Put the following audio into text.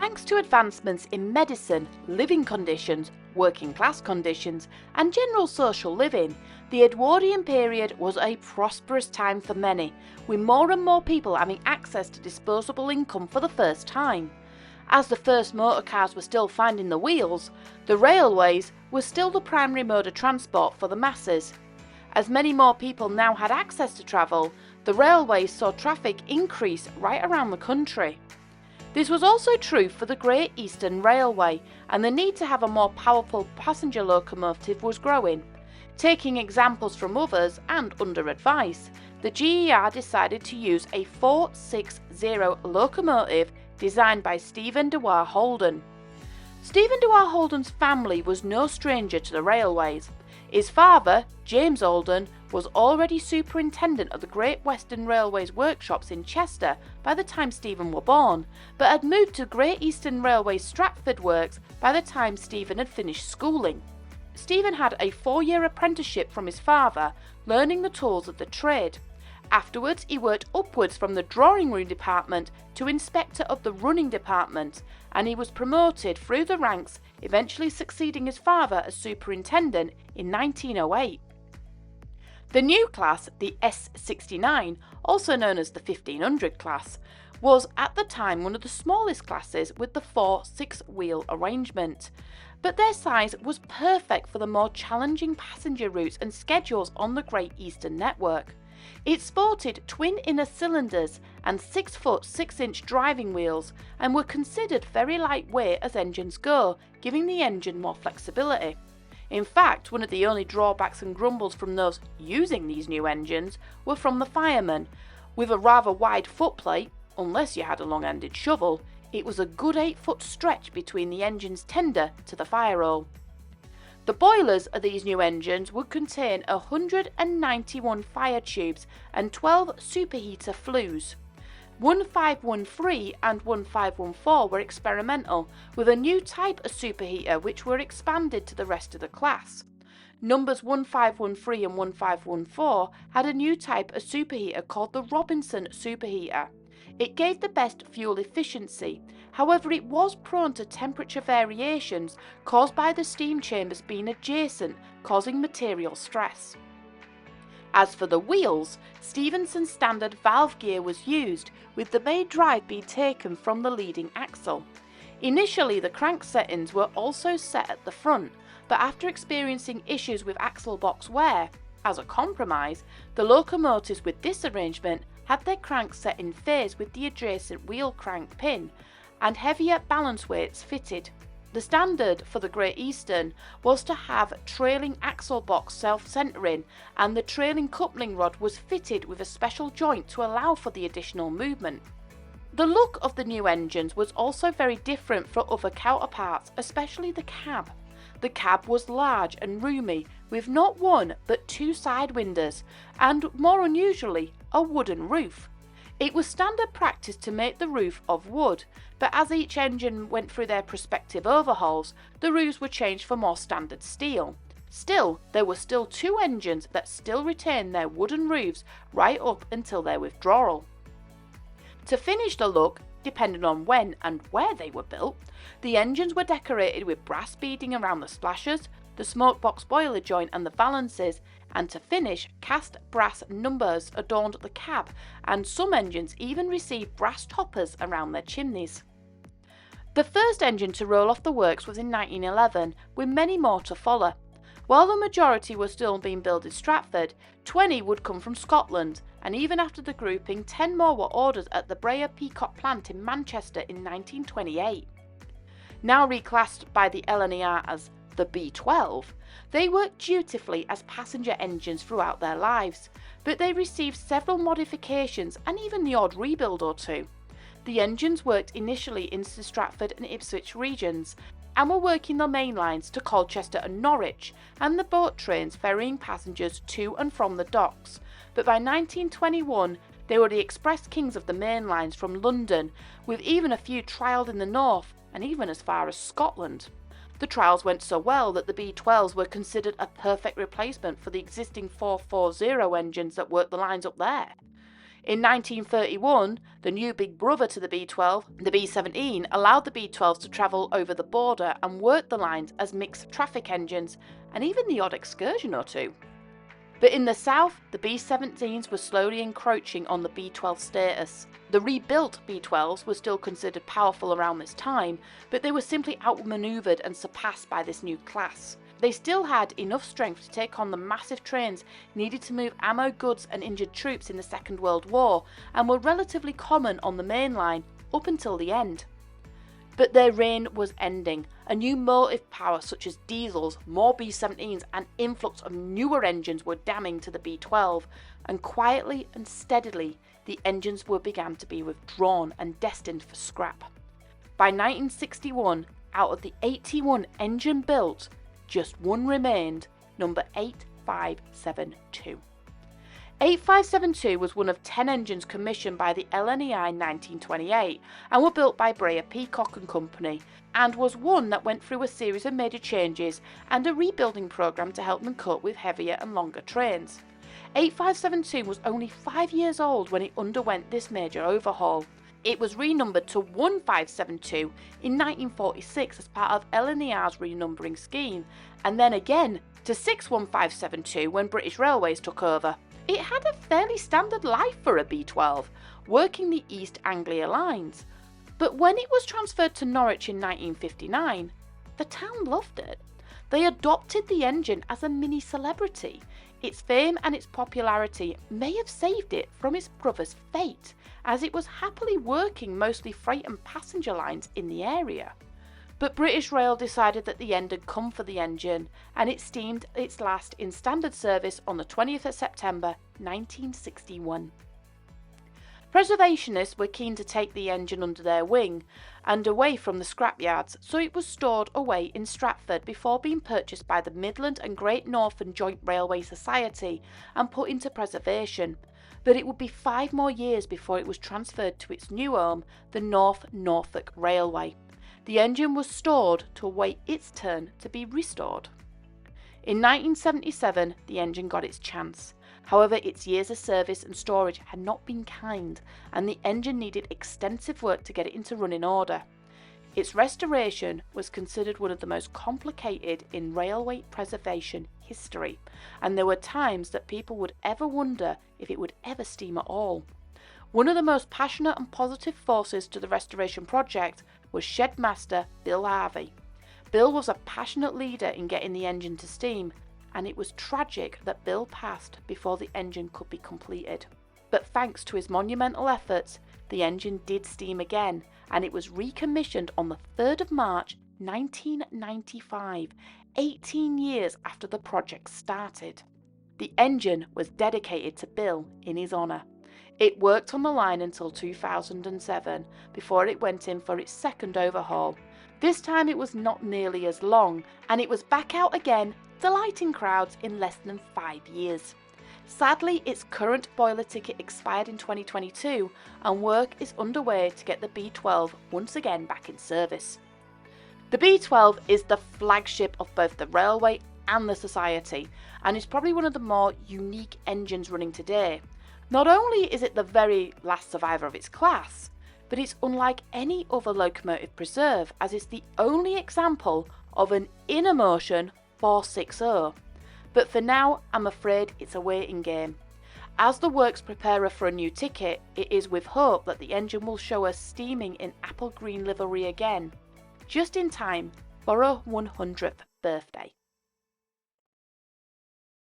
Thanks to advancements in medicine, living conditions, working class conditions, and general social living, the Edwardian period was a prosperous time for many, with more and more people having access to disposable income for the first time. As the first motor cars were still finding the wheels, the railways were still the primary mode of transport for the masses. As many more people now had access to travel, the railways saw traffic increase right around the country. This was also true for the Great Eastern Railway, and the need to have a more powerful passenger locomotive was growing. Taking examples from others and under advice, the GER decided to use a 460 locomotive designed by Stephen Dewar Holden. Stephen Dewar Holden's family was no stranger to the railways. His father, James Holden, was already superintendent of the Great Western Railway's workshops in Chester by the time Stephen were born, but had moved to Great Eastern Railway's Stratford Works by the time Stephen had finished schooling. Stephen had a 4-year apprenticeship from his father, learning the tools of the trade. Afterwards, he worked upwards from the drawing room department to inspector of the running department, and he was promoted through the ranks, eventually succeeding his father as superintendent in 1908. The new class, the S69, also known as the 1500 class, was at the time one of the smallest classes with the 4 6-wheel arrangement, but their size was perfect for the more challenging passenger routes and schedules on the Great Eastern Network. It sported twin inner cylinders and 6-foot 6-inch driving wheels and were considered very lightweight as engines go, giving the engine more flexibility. In fact, one of the only drawbacks and grumbles from those using these new engines were from the firemen. With a rather wide footplate, unless you had a long-handed shovel, it was a good 8-foot stretch between the engine's tender to the fire hole. The boilers of these new engines would contain 191 fire tubes and 12 superheater flues. 1513 and 1514 were experimental, with a new type of superheater which were expanded to the rest of the class. Numbers 1513 and 1514 had a new type of superheater called the Robinson superheater. It gave the best fuel efficiency, however it was prone to temperature variations caused by the steam chambers being adjacent, causing material stress. As for the wheels, Stephenson's standard valve gear was used, with the main drive being taken from the leading axle. Initially the crank settings were also set at the front, but after experiencing issues with axle box wear, as a compromise, the locomotives with this arrangement had their cranks set in phase with the adjacent wheel crank pin, and heavier balance weights fitted. The standard for the Great Eastern was to have trailing axle box self-centering, and the trailing coupling rod was fitted with a special joint to allow for the additional movement. The look of the new engines was also very different from other counterparts, especially the cab. The cab was large and roomy, with not one but 2 side windows, and more unusually, a wooden roof. It was standard practice to make the roof of wood, but as each engine went through their prospective overhauls, the roofs were changed for more standard steel. Still, there were still 2 engines that still retained their wooden roofs right up until their withdrawal. To finish the look, depending on when and where they were built, the engines were decorated with brass beading around the splashers, the smokebox boiler joint and the valances, and to finish, cast brass numbers adorned the cab, and some engines even received brass toppers around their chimneys. The first engine to roll off the works was in 1911, with many more to follow. While the majority were still being built in Stratford, 20 would come from Scotland, and even after the grouping, 10 more were ordered at the Breyer Peacock plant in Manchester in 1928. Now reclassed by the LNER as the B12, they worked dutifully as passenger engines throughout their lives, but they received several modifications and even the odd rebuild or two. The engines worked initially in the Stratford and Ipswich regions, and were working the main lines to Colchester and Norwich, and the boat trains ferrying passengers to and from the docks, but by 1921 they were the express kings of the main lines from London, with even a few trialled in the north and even as far as Scotland. The trials went so well that the B12's were considered a perfect replacement for the existing 440 engines that worked the lines up there. In 1931, the new big brother to the B12, the B17, allowed the B12s to travel over the border and work the lines as mixed traffic engines, and even the odd excursion or two. But in the south, the B17s were slowly encroaching on the B12 status. The rebuilt B12s were still considered powerful around this time, but they were simply outmaneuvered and surpassed by this new class. They still had enough strength to take on the massive trains needed to move ammo, goods and injured troops in the Second World War, and were relatively common on the main line up until the end. But their reign was ending. A new motive power such as diesels, more B-17s and influx of newer engines were damning to the B-12, and quietly and steadily the engines began to be withdrawn and destined for scrap. By 1961, out of the 81 engine built, just one remained, number 8572. 8572 was one of 10 engines commissioned by the LNEI in 1928 and were built by Breyer Peacock and Company, and was one that went through a series of major changes and a rebuilding program to help them cope with heavier and longer trains. 8572 was only 5 years old when it underwent this major overhaul. It was renumbered to 1572 in 1946 as part of LNER's renumbering scheme, and then again to 61572 when British Railways took over. It had a fairly standard life for a B12, working the East Anglia lines. But when it was transferred to Norwich in 1959, the town loved it. They adopted the engine as a mini celebrity. Its fame and its popularity may have saved it from its brother's fate, as it was happily working mostly freight and passenger lines in the area. But British Rail decided that the end had come for the engine, and it steamed its last in standard service on the 20th of September 1961. Preservationists were keen to take the engine under their wing and away from the scrapyards, so it was stored away in Stratford before being purchased by the Midland and Great Northern Joint Railway Society and put into preservation. But it would be 5 more years before it was transferred to its new home, the North Norfolk Railway. The engine was stored to await its turn to be restored. In 1977, the engine got its chance. However, its years of service and storage had not been kind, and the engine needed extensive work to get it into running order. Its restoration was considered one of the most complicated in railway preservation history, and there were times that people would ever wonder if it would ever steam at all. One of the most passionate and positive forces to the restoration project was Shedmaster Bill Harvey. Bill was a passionate leader in getting the engine to steam, and it was tragic that Bill passed before the engine could be completed. But thanks to his monumental efforts, the engine did steam again, and it was recommissioned on the 3rd of March 1995, 18 years after the project started. The engine was dedicated to Bill in his honour. It worked on the line until 2007, before it went in for its second overhaul. This time it was not nearly as long, and it was back out again, delighting crowds in less than 5 years. Sadly, its current boiler ticket expired in 2022, and work is underway to get the B12 once again back in service. The B12 is the flagship of both the railway and the society, and is probably one of the more unique engines running today. Not only is it the very last survivor of its class, but it's unlike any other locomotive preserved, as it's the only example of an inner motion 460. But for now, I'm afraid it's a waiting game. As the works prepare her for a new ticket, it is with hope that the engine will show us steaming in apple green livery again, just in time for her 100th birthday.